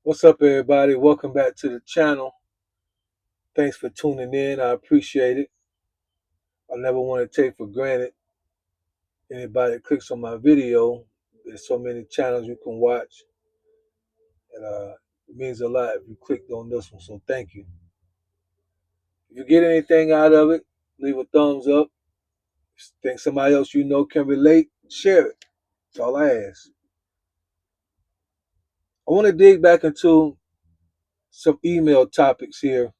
What's up, everybody? Welcome back to the channel. Thanks for tuning in. I appreciate it. I never want to take for granted anybody that clicks on my video. There's so many channels you can watch, and it means a lot if you clicked on this one. So thank you. If you get anything out of it, leave a thumbs up. If you think somebody else you know can relate, share it. That's all I ask. I want to dig back into some email topics here.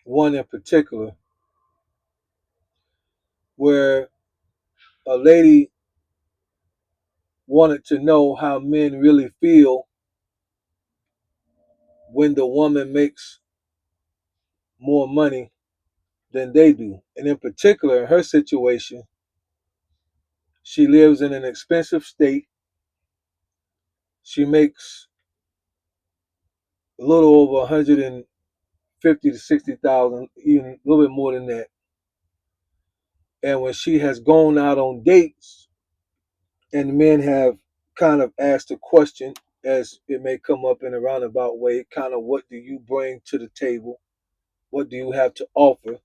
One in particular, where a lady wanted to know how men really feel when the woman makes more money than they do. And in particular, in her situation, she lives in an expensive state. She makes a little over 150 to 60,000, even a little bit more than that. And when she has gone out on dates and men have kind of asked a question, as it may come up in a roundabout way, kind of what do you bring to the table? What do you have to offer?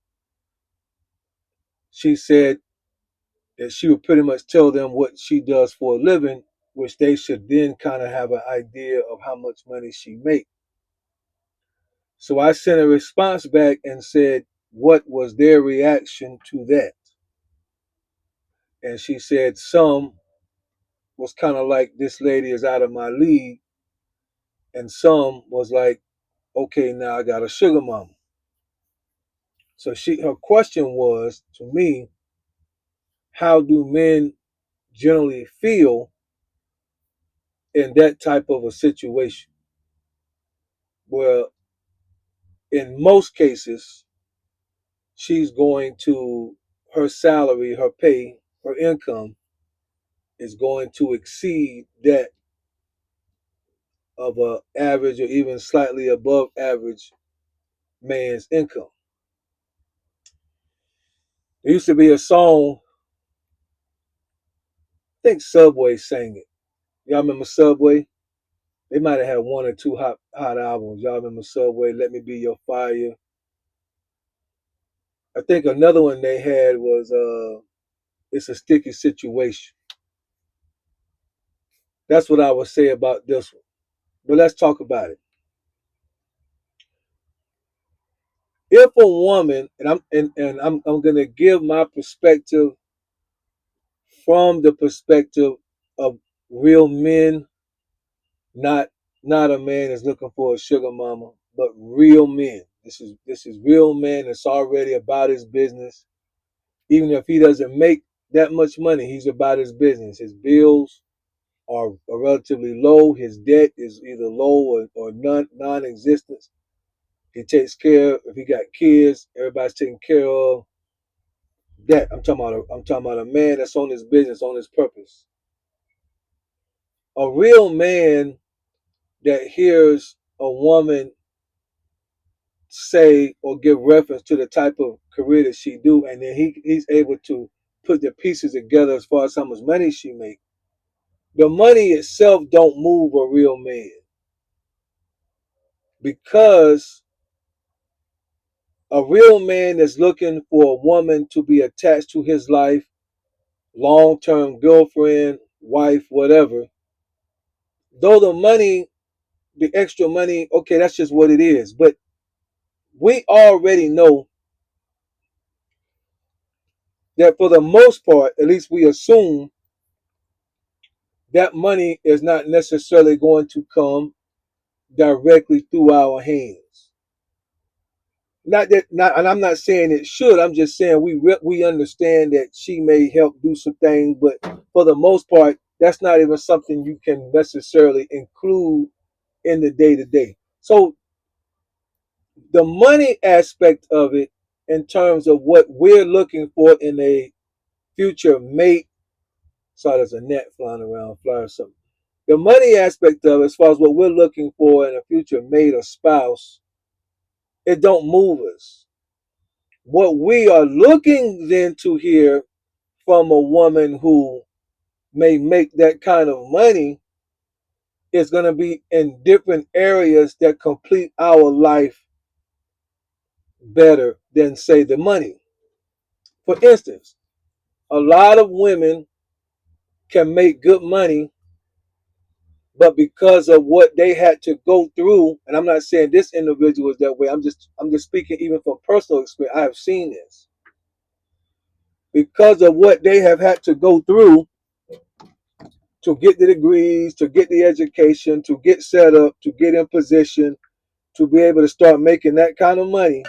She said that she would pretty much tell them what she does for a living, which they should then kind of have an idea of how much money she makes. So I sent a response back and said, what was their reaction to that? And she said some was kind of like, this lady is out of my league, and some was like, okay, now I got a sugar mama. So her question was to me, how do men generally feel in that type of a situation? Well, in most cases, she's going to, her salary, her pay, her income is going to exceed that of a average or even slightly above average man's income. There used to be a song, I think Subway sang it. Y'all remember Subway? They might have had one or two hot albums. Y'all remember Subway, Let Me Be Your Fire? I think another one they had was It's a Sticky Situation. That's what I would say about this one. But let's talk about it. If a woman, and I'm gonna give my perspective from the perspective of real men, not not a man that's looking for a sugar mama, but real men. This is real man that's already about his business. Even if he doesn't make that much money, he's about his business. His bills are relatively low. His debt is either low or non-existent. He takes care. If he got kids, everybody's taken care of. That I'm talking about a man that's on his business, on his purpose. A real man that hears a woman say or give reference to the type of career that she do, and then he's able to put the pieces together as far as how much money she make. The money itself don't move a real man, because a real man is looking for a woman to be attached to his life, long-term girlfriend, wife, whatever. Though the extra money, okay, that's just what it is. But we already know that for the most part, at least we assume that money is not necessarily going to come directly through our hands. Not that, not, and I'm not saying it should. I'm just saying we understand that she may help do some things, but for the most part, that's not even something you can necessarily include in the day to day. So the money aspect of it, in terms of what we're looking for in a future mate. Sorry, there's a net flying around, fly or something. The money aspect of it, as far as what we're looking for in a future mate or spouse, it don't move us. What we are looking then to hear from a woman who may make that kind of money is going to be in different areas that complete our life better than, say, the money. For instance, a lot of women can make good money, but because of what they had to go through, and I'm not saying this individual is that way. I'm just speaking even from personal experience. I have seen this. Because of what they have had to go through to get the degrees, to get the education, to get set up, to get in position, to be able to start making that kind of money,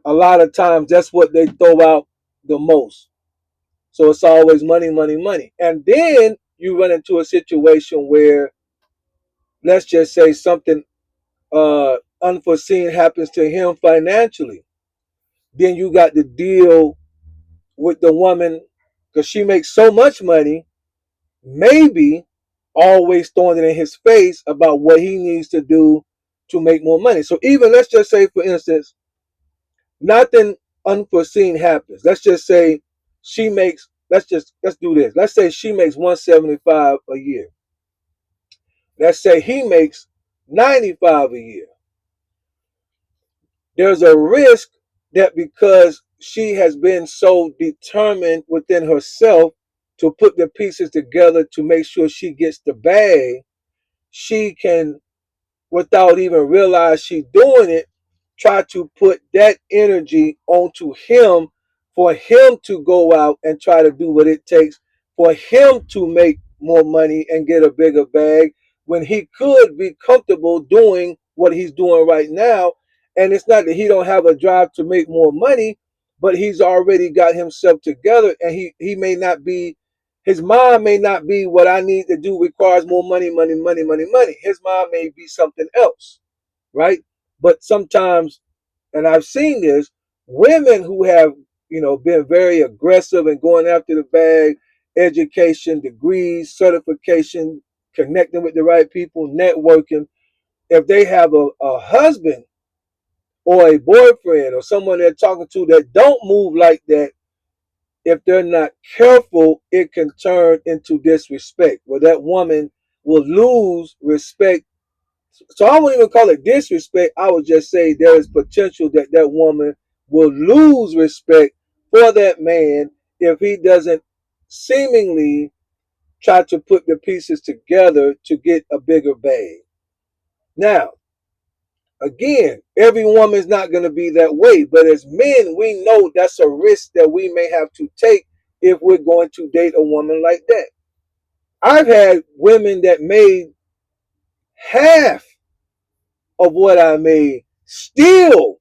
a lot of times that's what they throw out the most. So it's always money, money, money. And then you run into a situation where, let's just say, something unforeseen happens to him financially. Then you got to deal with the woman because she makes so much money, maybe always throwing it in his face about what he needs to do to make more money. So even let's just say, for instance, nothing unforeseen happens. Let's just say she makes, let's do this. Let's say she makes 175 a year. Let's say he makes 95 a year. There's a risk that because she has been so determined within herself to put the pieces together to make sure she gets the bag, she can, without even realize she's doing it, try to put that energy onto him for him to go out and try to do what it takes for him to make more money and get a bigger bag when he could be comfortable doing what he's doing right now. And it's not that he don't have a drive to make more money, but he's already got himself together, and he may not be, his mind may not be what I need to do requires more money, money, money, money, money. His mind may be something else, right? But sometimes, and I've seen this, women who have, been very aggressive and going after the bag, education, degrees, certification, connecting with the right people, networking. If they have a husband or a boyfriend or someone they're talking to that don't move like that, if they're not careful, it can turn into disrespect, where that woman will lose respect. So I won't even call it disrespect. I would just say there is potential that that woman will lose respect for that man if he doesn't seemingly try to put the pieces together to get a bigger bag. Now, again, every woman's not going to be that way, but as men, we know that's a risk that we may have to take if we're going to date a woman like that. I've had women that made half of what I made, still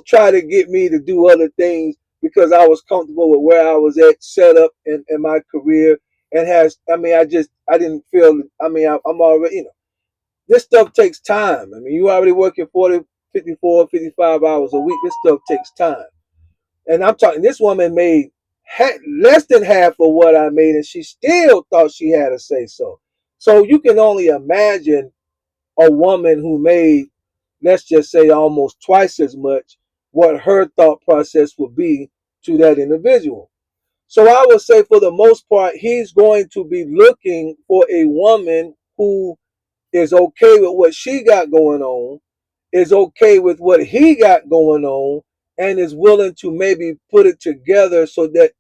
try to get me to do other things because I was comfortable with where I was at, set up in my career, and I didn't feel, I'm already, this stuff takes time. I mean, you already working 40, 54, 55 hours a week. This stuff takes time. And I'm talking, this woman made less than half of what I made, and she still thought she had to say so. So you can only imagine a woman who made, let's just say, almost twice as much, what her thought process would be to that individual. So I would say, for the most part, he's going to be looking for a woman who is okay with what she got going on, is okay with what he got going on, and is willing to maybe put it together so that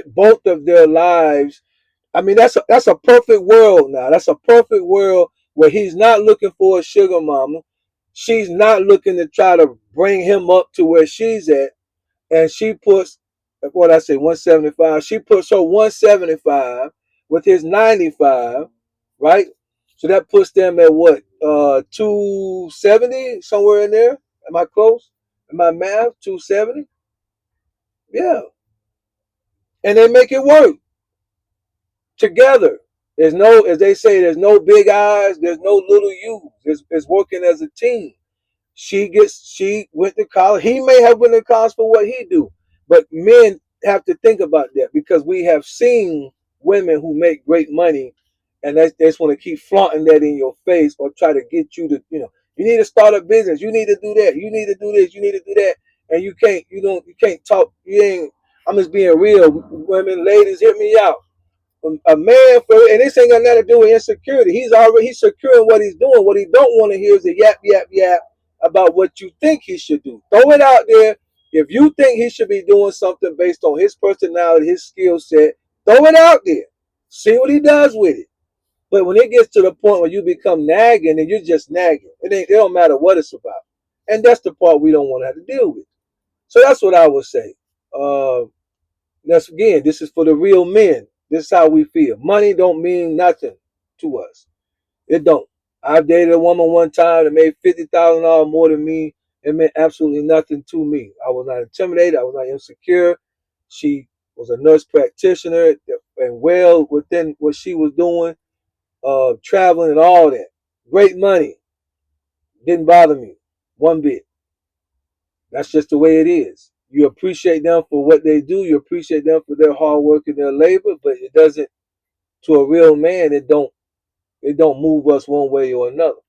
both of their lives, that's a perfect world now. That's a perfect world where he's not looking for a sugar mama. She's not looking to try to bring him up to where she's at. And she puts, what I say, 175. She puts her 175 with his 95, right? So that puts them at what? 270, somewhere in there. Am I close? Am I math? 270? Yeah. And they make it work together. There's no, as they say, there's no big eyes, there's no little U's. It's working as a team. She went to college. He may have went to college for what he do, but men have to think about that because we have seen women who make great money, and they just want to keep flaunting that in your face or try to get you to, you need to start a business, you need to do that, you need to do this, you need to do that, and you can't talk. You ain't. I'm just being real, women, ladies, hear me out. a man for, and this ain't got nothing to do with insecurity. He's secure in what he's doing. What he don't want to hear is a yap yap yap about what you think he should do. Throw it out there. If you think he should be doing something based on his personality, his skill set, throw it out there. See what he does with it. But when it gets to the point where you become nagging, and you're just nagging, it don't matter what it's about. And that's the part we don't want to have to deal with. So that's what I would say. Uh, that's again, this is for the real men. This is how we feel. Money don't mean nothing to us. It don't. I've dated a woman one time that made $50,000 more than me. It meant absolutely nothing to me. I was not intimidated. I was not insecure. She was a nurse practitioner and well within what she was doing, traveling and all that. Great money. Didn't bother me one bit. That's just the way it is. You appreciate them for what they do. You appreciate them for their hard work and their labor, but it doesn't. To a real man, it don't move us one way or another.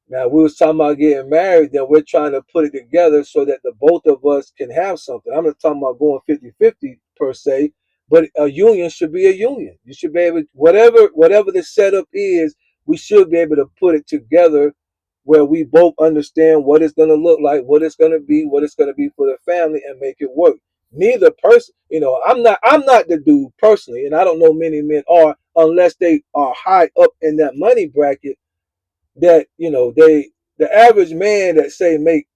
Now we was talking about getting married, then we're trying to put it together so that the both of us can have something. I'm not talking about going 50-50 per se, but a union should be a union. You should be able, whatever the setup is, we should be able to put it together where we both understand what it's going to look like, what it's going to be, what it's going to be for the family, and make it work. Neither person, I'm not the dude personally, and I don't know many men are, unless they are high up in that money bracket, that the average man that say make,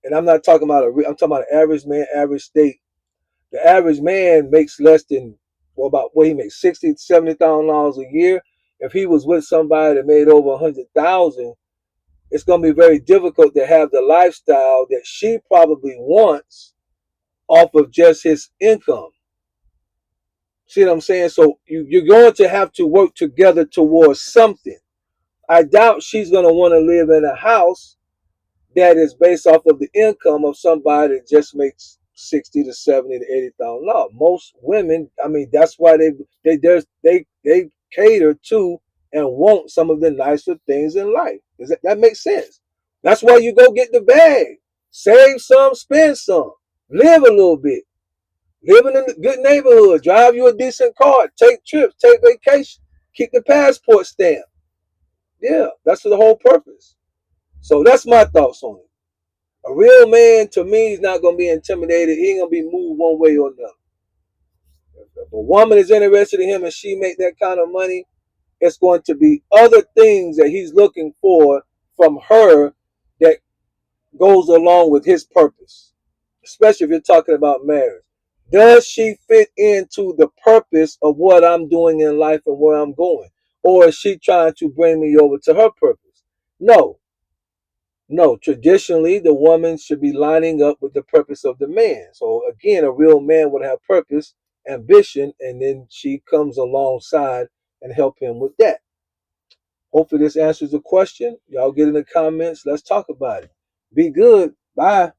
and I'm not talking about I'm talking about an average man, average state. The average man makes less than, well, about what he makes, 60,000 to 70,000 a year. If he was with somebody that made over 100,000, it's going to be very difficult to have the lifestyle that she probably wants off of just his income. See what I'm saying? So you're going to have to work together towards something. I doubt she's going to want to live in a house that is based off of the income of somebody that just makes 60 to 70 to 80,000 dollars. Most women, I mean, that's why they cater to and want some of the nicer things in life. That makes sense? That's why you go get the bag, save some, spend some, live a little bit, live in a good neighborhood, drive you a decent car, take trips, take vacation, keep the passport stamp. Yeah, that's the whole purpose. So that's my thoughts on it. A real man, to me, is not going to be intimidated. He ain't going to be moved one way or another. If a woman is interested in him and she make that kind of money, it's going to be other things that he's looking for from her that goes along with his purpose, especially if you're talking about marriage. Does she fit into the purpose of what I'm doing in life and where I'm going? Or is she trying to bring me over to her purpose? No, no, traditionally, the woman should be lining up with the purpose of the man. So again, a real man would have purpose, ambition, and then she comes alongside and help him with that. Hopefully this answers the question. Y'all get in the comments. Let's talk about it. Be good. Bye.